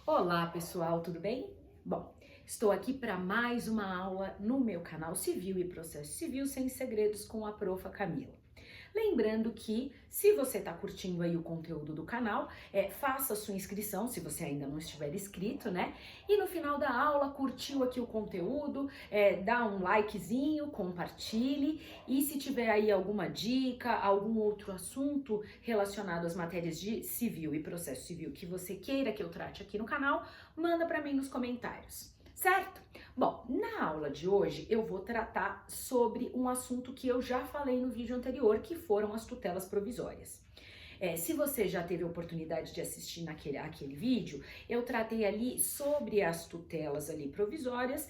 Olá pessoal, tudo bem? Bom, estou aqui para mais uma aula no meu canal Civil e Processo Civil Sem Segredos com a Profa Camila. Lembrando que, se você está curtindo aí o conteúdo do canal, faça sua inscrição, se você ainda não estiver inscrito, né? E no final da aula, curtiu aqui o conteúdo, dá um likezinho, compartilhe. E se tiver aí alguma dica, algum outro assunto relacionado às matérias de civil e processo civil que você queira que eu trate aqui no canal, manda para mim nos comentários, certo? Bom, na aula de hoje eu vou tratar sobre um assunto que eu já falei no vídeo anterior, que foram as tutelas provisórias. Se você já teve a oportunidade de assistir aquele vídeo, eu tratei ali sobre as tutelas ali provisórias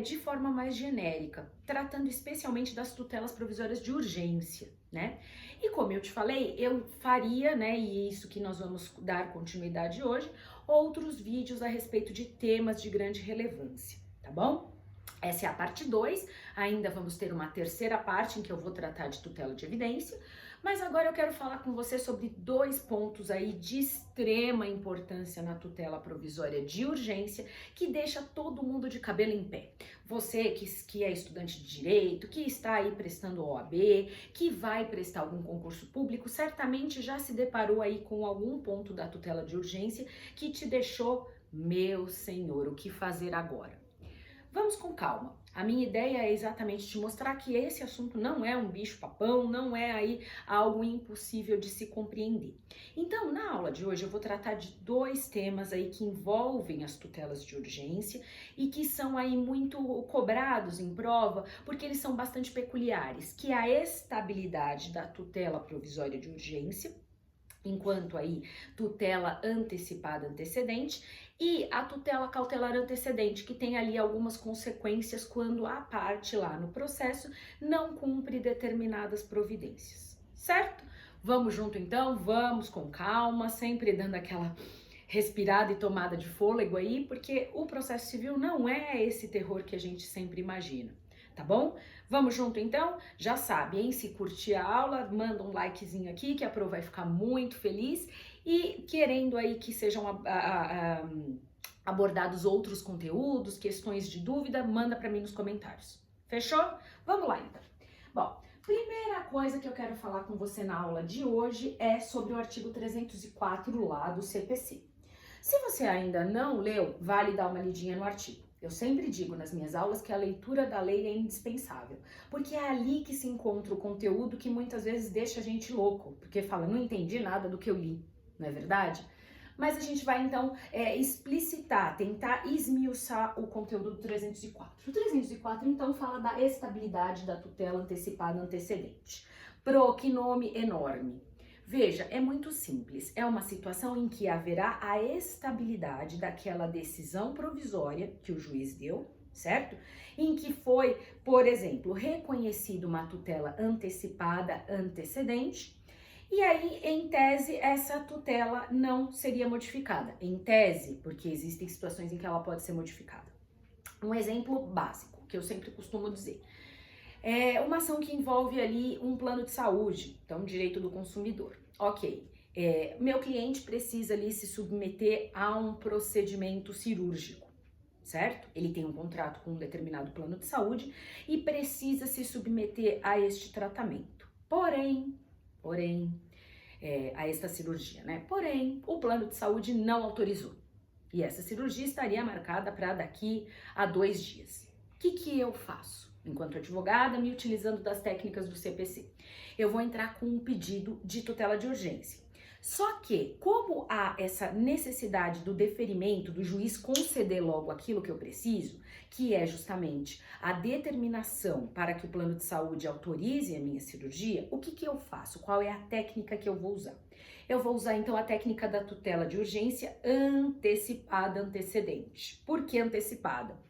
de forma mais genérica, tratando especialmente das tutelas provisórias de urgência, né? E como eu te falei, eu faria, né, e é isso que nós vamos dar continuidade hoje, outros vídeos a respeito de temas de grande relevância, tá bom? Essa é a parte 2, ainda vamos ter uma terceira parte em que eu vou tratar de tutela de evidência, mas agora eu quero falar com você sobre dois pontos aí de extrema importância na tutela provisória de urgência, que deixa todo mundo de cabelo em pé. Você que é estudante de direito, que está aí prestando OAB, que vai prestar algum concurso público, certamente já se deparou aí com algum ponto da tutela de urgência que te deixou, meu senhor, o que fazer agora? Vamos com calma. A minha ideia é exatamente te mostrar que esse assunto não é um bicho-papão, não é aí algo impossível de se compreender. Então, na aula de hoje eu vou tratar de dois temas aí que envolvem as tutelas de urgência e que são aí muito cobrados em prova, porque eles são bastante peculiares, que é a estabilidade da tutela provisória de urgência, enquanto aí tutela antecipada antecedente, e a tutela cautelar antecedente, que tem ali algumas consequências quando a parte lá no processo não cumpre determinadas providências, certo? Vamos junto então, vamos com calma, sempre dando aquela respirada e tomada de fôlego aí, porque o processo civil não é esse terror que a gente sempre imagina, tá bom? Vamos junto então? Já sabe, hein? Se curtir a aula, manda um likezinho aqui que a Pro vai ficar muito feliz, e querendo aí que sejam abordados outros conteúdos, questões de dúvida, manda para mim nos comentários. Fechou? Vamos lá então. Bom, primeira coisa que eu quero falar com você na aula de hoje é sobre o artigo 304 lá do CPC. Se você ainda não leu, vale dar uma lidinha no artigo. Eu sempre digo nas minhas aulas que a leitura da lei é indispensável, porque é ali que se encontra o conteúdo que muitas vezes deixa a gente louco, porque fala, não entendi nada do que eu li, não é verdade? Mas a gente vai então explicitar, tentar esmiuçar o conteúdo do 304. O 304 então fala da estabilidade da tutela antecipada antecedente. Pro, que nome enorme! Veja, é muito simples, é uma situação em que haverá a estabilidade daquela decisão provisória que o juiz deu, certo? Em que foi, por exemplo, reconhecido uma tutela antecipada antecedente, e aí, em tese, essa tutela não seria modificada. Em tese, porque existem situações em que ela pode ser modificada. Um exemplo básico, que eu sempre costumo dizer. É uma ação que envolve ali um plano de saúde, então direito do consumidor. Ok, meu cliente precisa ali se submeter a um procedimento cirúrgico, certo? Ele tem um contrato com um determinado plano de saúde e precisa se submeter a este tratamento. Porém, a esta cirurgia, né? Porém, o plano de saúde não autorizou. E essa cirurgia estaria marcada para daqui a 2 dias. O que eu faço? Enquanto advogada, me utilizando das técnicas do CPC. Eu vou entrar com um pedido de tutela de urgência. Só que, como há essa necessidade do deferimento, do juiz conceder logo aquilo que eu preciso, que é justamente a determinação para que o plano de saúde autorize a minha cirurgia, o que eu faço? Qual é a técnica que eu vou usar? Eu vou usar então a técnica da tutela de urgência antecipada antecedente. Por que antecipada?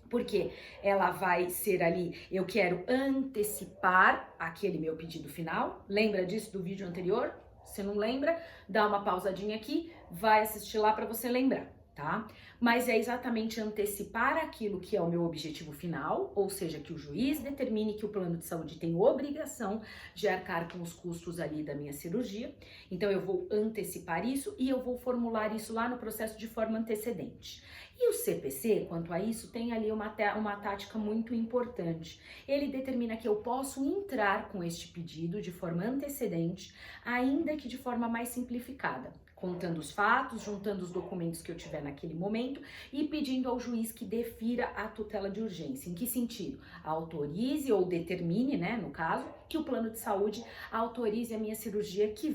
Porque ela vai ser ali, eu quero antecipar aquele meu pedido final. Lembra disso do vídeo anterior? Se não lembra, dá uma pausadinha aqui, vai assistir lá para você lembrar, tá? Mas é exatamente antecipar aquilo que é o meu objetivo final, ou seja, que o juiz determine que o plano de saúde tem obrigação de arcar com os custos ali da minha cirurgia. Então eu vou antecipar isso e eu vou formular isso lá no processo de forma antecedente. E o CPC, quanto a isso, tem ali uma tática muito importante. Ele determina que eu posso entrar com este pedido de forma antecedente, ainda que de forma mais simplificada, contando os fatos, juntando os documentos que eu tiver naquele momento e pedindo ao juiz que defira a tutela de urgência. Em que sentido? Autorize ou determine, né, no caso, que o plano de saúde autorize a minha cirurgia que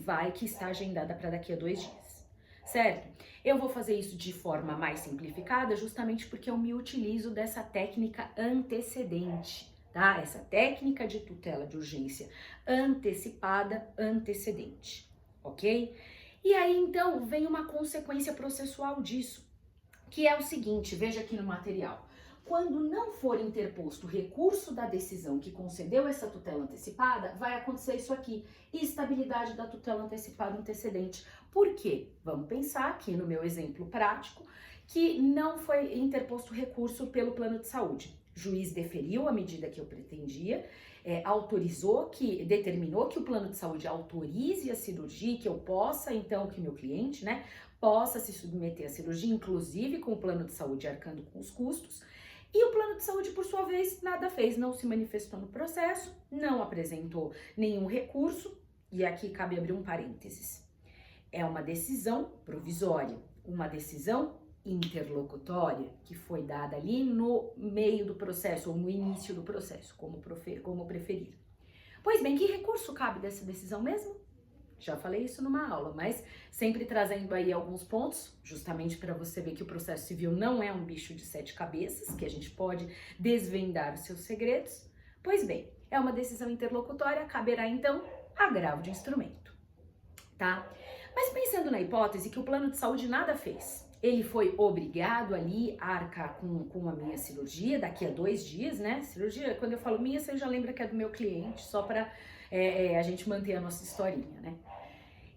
está agendada para daqui a 2 dias. Certo? Eu vou fazer isso de forma mais simplificada justamente porque eu me utilizo dessa técnica antecedente, tá? Essa técnica de tutela de urgência antecipada, antecedente, ok? E aí, então, vem uma consequência processual disso, que é o seguinte, veja aqui no material. Quando não for interposto recurso da decisão que concedeu essa tutela antecipada, vai acontecer isso aqui, estabilidade da tutela antecipada antecedente. Por quê? Vamos pensar aqui no meu exemplo prático, que não foi interposto recurso pelo plano de saúde. O juiz deferiu a medida que eu pretendia, determinou que o plano de saúde autorize a cirurgia, que eu possa, então, que meu cliente, né, possa se submeter à cirurgia, inclusive com o plano de saúde arcando com os custos. E o plano de saúde, por sua vez, nada fez, não se manifestou no processo, não apresentou nenhum recurso, e aqui cabe abrir um parênteses. É uma decisão provisória, uma decisão interlocutória que foi dada ali no meio do processo ou no início do processo, como preferir. Pois bem, que recurso cabe dessa decisão mesmo? Já falei isso numa aula, mas sempre trazendo aí alguns pontos, justamente para você ver que o processo civil não é um bicho de 7 cabeças, que a gente pode desvendar os seus segredos. Pois bem, é uma decisão interlocutória, caberá então agravo de instrumento, tá? Mas pensando na hipótese que o plano de saúde nada fez, ele foi obrigado ali a arcar com a minha cirurgia daqui a 2 dias, né? Cirurgia, quando eu falo minha, você já lembra que é do meu cliente, só para a gente manter a nossa historinha, né?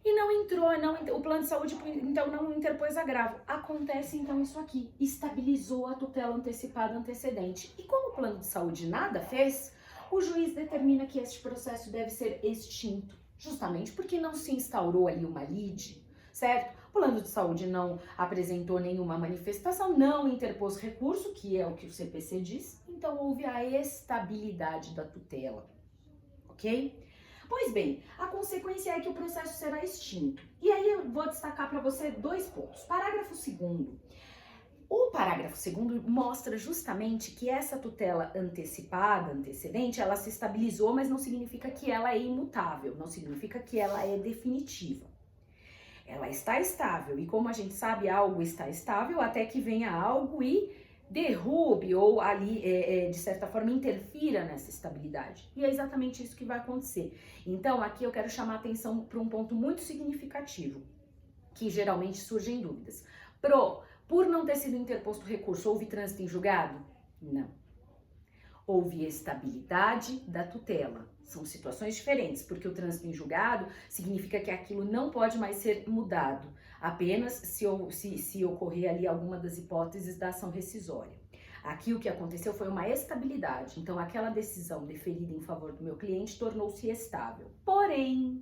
E o plano de saúde então não interpôs agravo. Acontece então isso aqui, estabilizou a tutela antecipada antecedente. E como o plano de saúde nada fez, o juiz determina que este processo deve ser extinto, justamente porque não se instaurou ali uma lide, certo? O plano de saúde não apresentou nenhuma manifestação, não interpôs recurso, que é o que o CPC diz, então houve a estabilidade da tutela, ok? Pois bem, a consequência é que o processo será extinto. E aí eu vou destacar para você 2 pontos. Parágrafo 2º. O parágrafo 2º mostra justamente que essa tutela antecipada, antecedente, ela se estabilizou, mas não significa que ela é imutável, não significa que ela é definitiva. Ela está estável e como a gente sabe, algo está estável até que venha algo e derrube ou ali, de certa forma, interfira nessa estabilidade. E é exatamente isso que vai acontecer. Então, aqui eu quero chamar a atenção para um ponto muito significativo, que geralmente surgem dúvidas. Por não ter sido interposto recurso, houve trânsito em julgado? Não. Houve estabilidade da tutela. São situações diferentes, porque o trânsito em julgado significa que aquilo não pode mais ser mudado, apenas se ocorrer ali alguma das hipóteses da ação rescisória. Aqui o que aconteceu foi uma estabilidade, então aquela decisão deferida em favor do meu cliente tornou-se estável. Porém,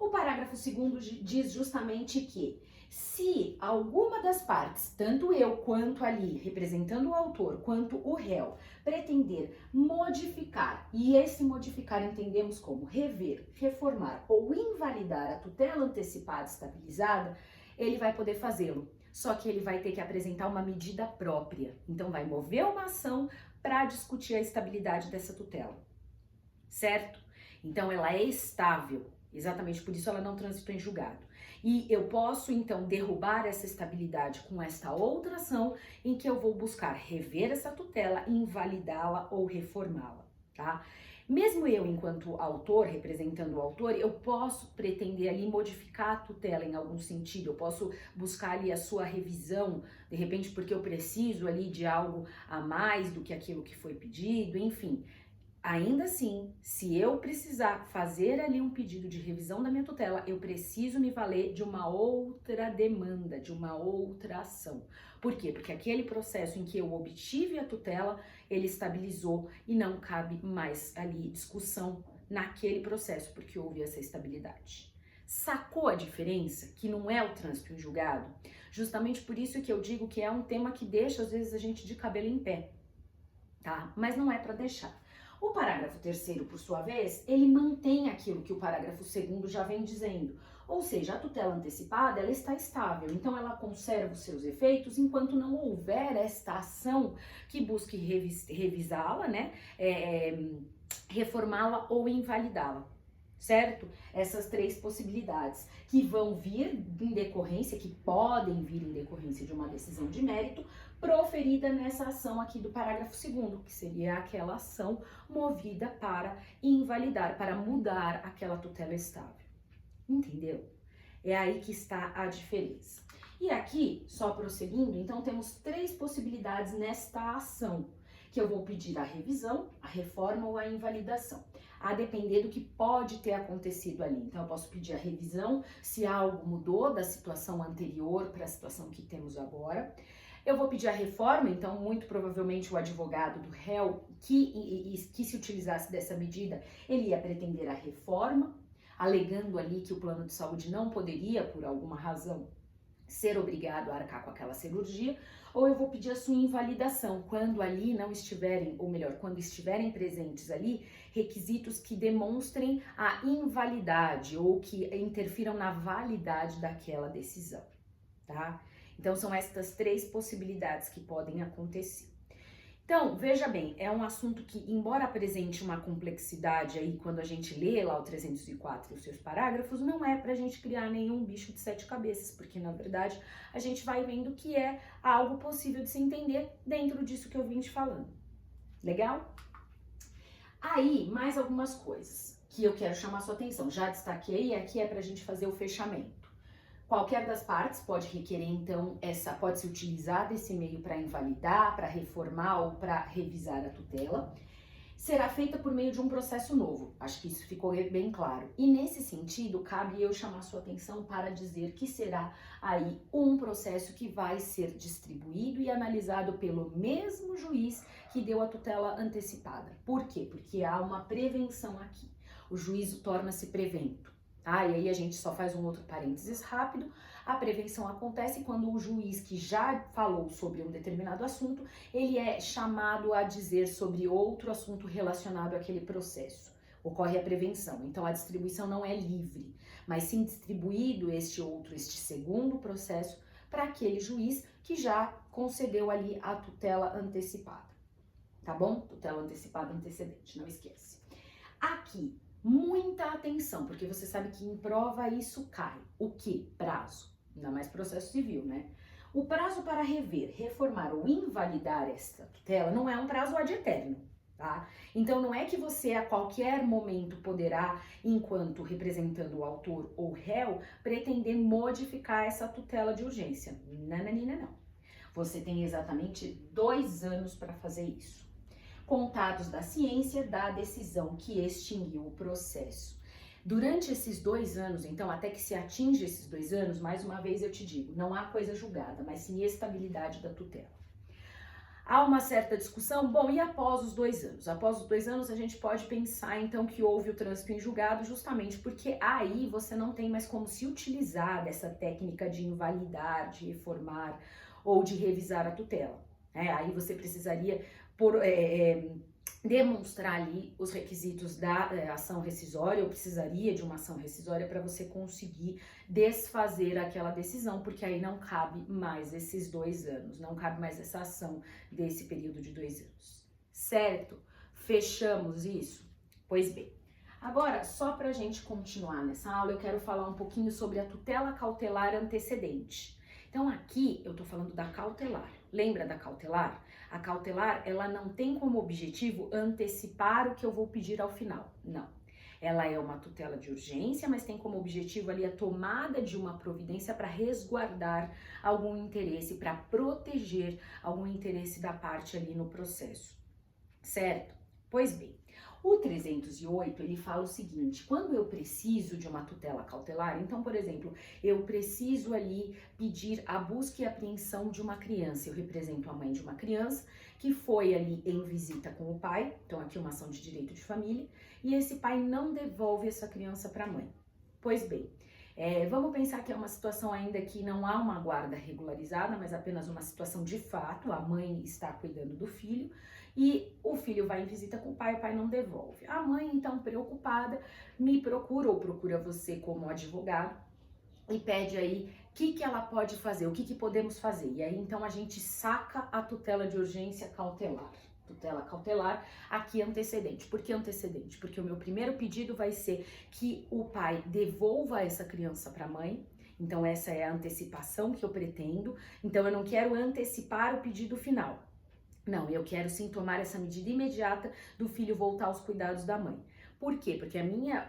o parágrafo 2º diz justamente que se alguma das partes, tanto eu quanto ali, representando o autor, quanto o réu, pretender modificar, e esse modificar entendemos como rever, reformar ou invalidar a tutela antecipada estabilizada, ele vai poder fazê-lo. Só que ele vai ter que apresentar uma medida própria. Então vai mover uma ação para discutir a estabilidade dessa tutela. Certo? Então ela é estável. Exatamente por isso ela não transitou em julgado. E eu posso, então, derrubar essa estabilidade com esta outra ação em que eu vou buscar rever essa tutela, invalidá-la ou reformá-la, tá? Mesmo eu, enquanto autor, representando o autor, eu posso pretender ali modificar a tutela em algum sentido, eu posso buscar ali a sua revisão, de repente porque eu preciso ali de algo a mais do que aquilo que foi pedido, enfim. Ainda assim, se eu precisar fazer ali um pedido de revisão da minha tutela, eu preciso me valer de uma outra demanda, de uma outra ação. Por quê? Porque aquele processo em que eu obtive a tutela, ele estabilizou e não cabe mais ali discussão naquele processo, porque houve essa estabilidade. Sacou a diferença? Que não é o trânsito em julgado? Justamente por isso que eu digo que é um tema que deixa às vezes a gente de cabelo em pé, tá? Mas não é para deixar. O parágrafo 3º, por sua vez, ele mantém aquilo que o parágrafo 2º já vem dizendo. Ou seja, a tutela antecipada, ela está estável, então ela conserva os seus efeitos enquanto não houver esta ação que busque revisá-la, né, reformá-la ou invalidá-la, certo? Essas 3 possibilidades que vão vir em decorrência, que podem vir em decorrência de uma decisão de mérito, proferida nessa ação aqui do parágrafo 2º, que seria aquela ação movida para invalidar, para mudar aquela tutela estável. Entendeu? É aí que está a diferença. E aqui, só prosseguindo, então temos 3 possibilidades nesta ação, que eu vou pedir a revisão, a reforma ou a invalidação, a depender do que pode ter acontecido ali. Então eu posso pedir a revisão se algo mudou da situação anterior para a situação que temos agora. Eu vou pedir a reforma, então muito provavelmente o advogado do réu que se utilizasse dessa medida, ele ia pretender a reforma, alegando ali que o plano de saúde não poderia, por alguma razão, ser obrigado a arcar com aquela cirurgia, ou eu vou pedir a sua invalidação, quando ali não estiverem, ou melhor, quando estiverem presentes ali, requisitos que demonstrem a invalidade ou que interfiram na validade daquela decisão, tá? Então, são estas 3 possibilidades que podem acontecer. Então, veja bem, é um assunto que, embora apresente uma complexidade aí quando a gente lê lá o 304 e os seus parágrafos, não é pra gente criar nenhum bicho de 7 cabeças, porque na verdade a gente vai vendo que é algo possível de se entender dentro disso que eu vim te falando. Legal? Aí, mais algumas coisas que eu quero chamar sua atenção. Já destaquei, aqui é pra gente fazer o fechamento. Qualquer das partes pode requerer, então, pode se utilizar desse meio para invalidar, para reformar ou para revisar a tutela. Será feita por meio de um processo novo. Acho que isso ficou bem claro. E nesse sentido, cabe eu chamar sua atenção para dizer que será aí um processo que vai ser distribuído e analisado pelo mesmo juiz que deu a tutela antecipada. Por quê? Porque há uma prevenção aqui. O juízo torna-se prevento. Tá? E aí a gente só faz um outro parênteses rápido. A prevenção acontece quando o juiz que já falou sobre um determinado assunto, ele é chamado a dizer sobre outro assunto relacionado àquele processo. Ocorre a prevenção. Então a distribuição não é livre, mas sim distribuído este segundo processo para aquele juiz que já concedeu ali a tutela antecipada. Tá bom? Tutela antecipada antecedente, não esquece. Aqui, muita atenção, porque você sabe que em prova isso cai. O que? Prazo. Ainda mais processo civil, né? O prazo para rever, reformar ou invalidar esta tutela não é um prazo ad eterno, tá? Então não é que você a qualquer momento poderá, enquanto representando o autor ou réu, pretender modificar essa tutela de urgência. Nananina, não. Você tem exatamente 2 anos para fazer isso, contados da ciência da decisão que extinguiu o processo. Durante esses 2 anos, então, até que se atinge esses 2 anos, mais uma vez eu te digo, não há coisa julgada, mas sim estabilidade da tutela. Há uma certa discussão, bom, e após os 2 anos? Após os 2 anos a gente pode pensar, então, que houve o trânsito em julgado justamente porque aí você não tem mais como se utilizar dessa técnica de invalidar, de reformar ou de revisar a tutela. Aí você precisaria demonstrar ali os requisitos da ação rescisória, ou precisaria de uma ação rescisória para você conseguir desfazer aquela decisão, porque aí não cabe mais esses 2 anos, não cabe mais essa ação desse período de 2 anos. Certo? Fechamos isso? Pois bem. Agora, só para a gente continuar nessa aula, eu quero falar um pouquinho sobre a tutela cautelar antecedente. Então aqui eu tô falando da cautelar. Lembra da cautelar? A cautelar, ela não tem como objetivo antecipar o que eu vou pedir ao final. Não. Ela é uma tutela de urgência, mas tem como objetivo ali a tomada de uma providência para resguardar algum interesse, para proteger algum interesse da parte ali no processo. Certo? Pois bem, O 308, ele fala o seguinte: quando eu preciso de uma tutela cautelar, então, por exemplo, eu preciso ali pedir a busca e apreensão de uma criança, eu represento a mãe de uma criança que foi ali em visita com o pai, então aqui uma ação de direito de família, e esse pai não devolve essa criança para a mãe. Pois bem, vamos pensar que é uma situação ainda que não há uma guarda regularizada, mas apenas uma situação de fato, a mãe está cuidando do filho, e o filho vai em visita com o pai não devolve. A mãe, então, preocupada, me procura ou procura você como advogado e pede aí o que ela pode fazer, o que podemos fazer. E aí, então, a gente saca a tutela de urgência cautelar. Tutela cautelar, aqui antecedente. Por que antecedente? Porque o meu primeiro pedido vai ser que o pai devolva essa criança para a mãe. Então, essa é a antecipação que eu pretendo. Então, eu não quero antecipar o pedido final. Não, eu quero sim tomar essa medida imediata do filho voltar aos cuidados da mãe. Por quê? Porque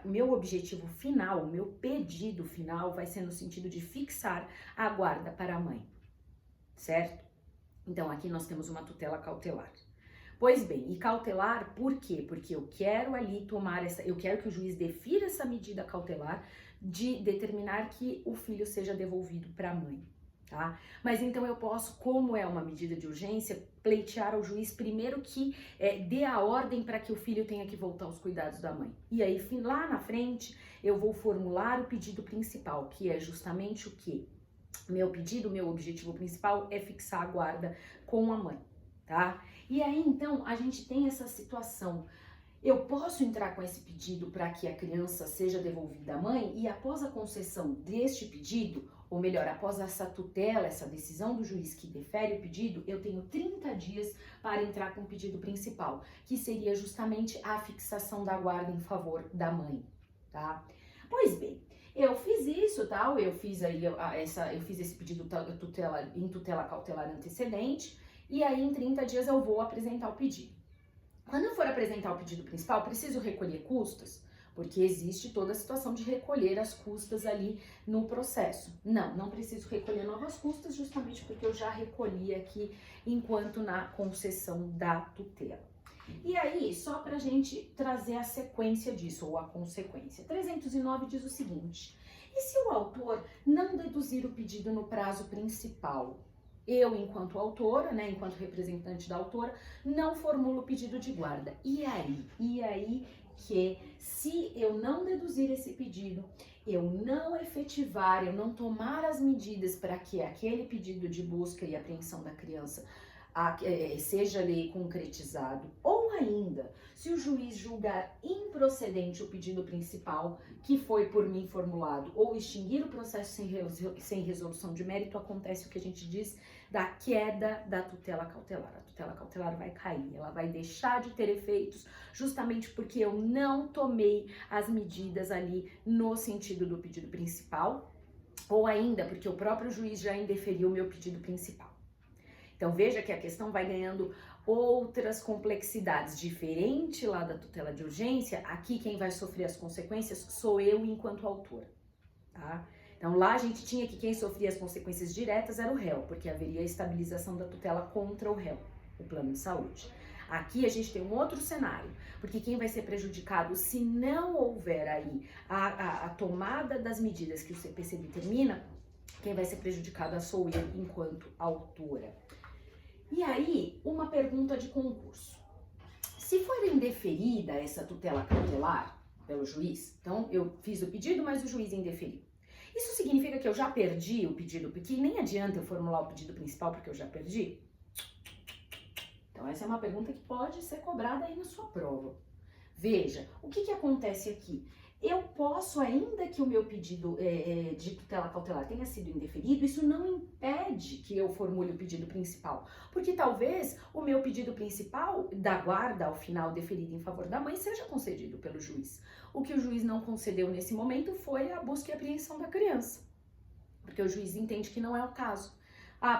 meu objetivo final, o meu pedido final vai ser no sentido de fixar a guarda para a mãe, certo? Então aqui nós temos uma tutela cautelar. Pois bem, e cautelar por quê? Porque eu quero ali eu quero que o juiz defira essa medida cautelar de determinar que o filho seja devolvido para a mãe. Tá? Mas então eu posso, como é uma medida de urgência, pleitear ao juiz primeiro que dê a ordem para que o filho tenha que voltar aos cuidados da mãe. E aí, lá na frente, eu vou formular o pedido principal, que é justamente o quê? Meu objetivo principal é fixar a guarda com a mãe, tá? E aí, então, a gente tem essa situação. Eu posso entrar com esse pedido para que a criança seja devolvida à mãe e após a concessão deste pedido, ou melhor, após essa tutela, essa decisão do juiz que defere o pedido, eu tenho 30 dias para entrar com o pedido principal, que seria justamente a fixação da guarda em favor da mãe, tá? Pois bem, eu fiz isso, tal, eu fiz esse pedido em tutela cautelar antecedente, e aí em 30 dias eu vou apresentar o pedido. Quando eu for apresentar o pedido principal, preciso recolher custas? Porque existe toda a situação de recolher as custas ali no processo. Não preciso recolher novas custas, justamente porque eu já recolhi aqui enquanto na concessão da tutela. E aí, só para a gente trazer a sequência disso, ou a consequência. 309 diz o seguinte: e se o autor não deduzir o pedido no prazo principal? Eu, enquanto autora, né, enquanto representante da autora, não formulo o pedido de guarda. E aí que se eu não deduzir esse pedido, eu não efetivar, eu não tomar as medidas para que aquele pedido de busca e apreensão da criança seja ali concretizado, ou ainda, se o juiz julgar improcedente o pedido principal que foi por mim formulado, ou extinguir o processo sem resolução de mérito, acontece o que a gente diz da queda da tutela cautelar. A tutela cautelar vai cair, ela vai deixar de ter efeitos justamente porque eu não tomei as medidas ali no sentido do pedido principal, ou ainda porque o próprio juiz já indeferiu o meu pedido principal. Então veja que a questão vai ganhando outras complexidades, diferente lá da tutela de urgência. Aqui quem vai sofrer as consequências sou eu enquanto autora, tá? Então lá a gente tinha que quem sofria as consequências diretas era o réu, porque haveria a estabilização da tutela contra o réu, o plano de saúde. Aqui a gente tem um outro cenário, porque quem vai ser prejudicado se não houver aí a tomada das medidas que o CPC determina, quem vai ser prejudicada sou eu enquanto autora. E aí, uma pergunta de concurso. Se for indeferida essa tutela cautelar pelo juiz, então eu fiz o pedido, mas o juiz indeferiu. Isso significa que eu já perdi o pedido, porque nem adianta eu formular o pedido principal porque eu já perdi? Então essa é uma pergunta que pode ser cobrada aí na sua prova. Veja, o que acontece aqui? Eu posso, ainda que o meu pedido de tutela cautelar tenha sido indeferido, isso não impede que eu formule o pedido principal, porque talvez o meu pedido principal da guarda ao final deferido em favor da mãe seja concedido pelo juiz. O que o juiz não concedeu nesse momento foi a busca e apreensão da criança, porque o juiz entende que não é o caso.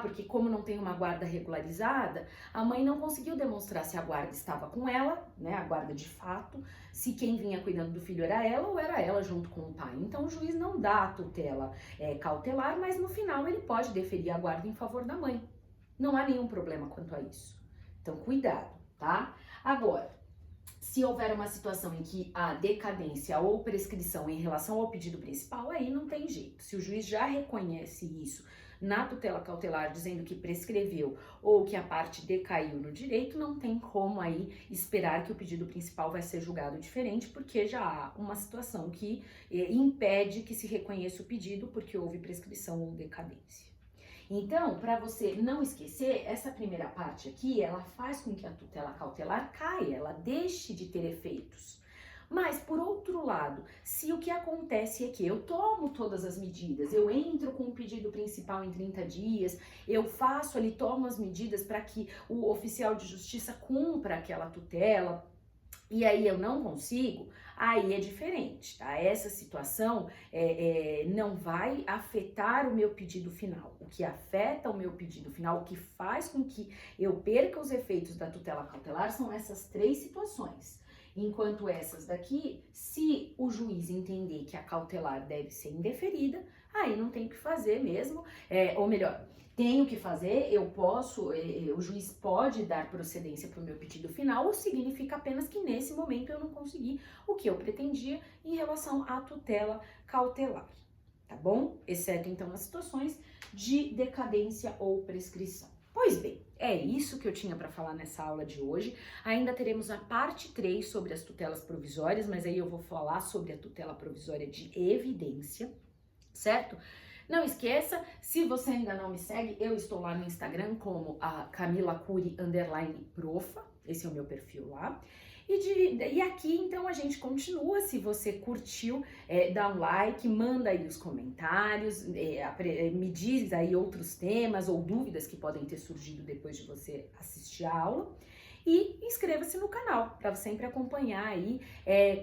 Porque como não tem uma guarda regularizada, a mãe não conseguiu demonstrar se a guarda estava com ela, né, a guarda de fato, se quem vinha cuidando do filho era ela ou era ela junto com o pai. Então o juiz não dá a tutela cautelar, mas no final ele pode deferir a guarda em favor da mãe. Não há nenhum problema quanto a isso. Então cuidado, tá? Agora, Se houver uma situação em que há decadência ou prescrição em relação ao pedido principal, aí não tem jeito. Se o juiz já reconhece isso na tutela cautelar, dizendo que prescreveu ou que a parte decaiu no direito, não tem como aí esperar que o pedido principal vai ser julgado diferente, porque já há uma situação que impede que se reconheça o pedido porque houve prescrição ou decadência. Então, para você não esquecer, essa primeira parte aqui, ela faz com que a tutela cautelar caia, ela deixe de ter efeitos. Mas, por outro lado, se o que acontece é que eu tomo todas as medidas, eu entro com o pedido principal em 30 dias, eu faço ali, tomo as medidas para que o oficial de justiça cumpra aquela tutela, e aí eu não consigo, aí é diferente, tá? Essa situação não vai afetar o meu pedido final. O que afeta o meu pedido final, o que faz com que eu perca os efeitos da tutela cautelar são essas 3 situações. Enquanto essas daqui, se o juiz entender que a cautelar deve ser indeferida, aí não tem o que fazer mesmo, ou melhor, tenho que fazer, eu posso, o juiz pode dar procedência para o meu pedido final, ou significa apenas que nesse momento eu não consegui o que eu pretendia em relação à tutela cautelar, tá bom? Exceto então as situações de decadência ou prescrição. Pois bem, é isso que eu tinha para falar nessa aula de hoje. Ainda teremos a parte 3 sobre as tutelas provisórias, mas aí eu vou falar sobre a tutela provisória de evidência, certo? Não esqueça, se você ainda não me segue, eu estou lá no Instagram como a camilacuri_profa, esse é o meu perfil lá. E aqui, então, a gente continua. Se você curtiu, dá um like, manda aí os comentários, me diz aí outros temas ou dúvidas que podem ter surgido depois de você assistir a aula. E inscreva-se no canal para sempre acompanhar aí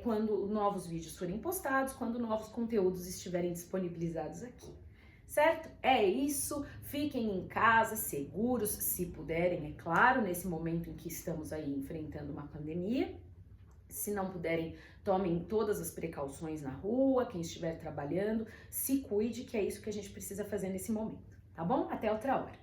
quando novos vídeos forem postados, quando novos conteúdos estiverem disponibilizados aqui. Certo? É isso, fiquem em casa, seguros, se puderem, é claro, nesse momento em que estamos aí enfrentando uma pandemia. Se não puderem, tomem todas as precauções na rua, quem estiver trabalhando, se cuide, que é isso que a gente precisa fazer nesse momento, tá bom? Até outra hora.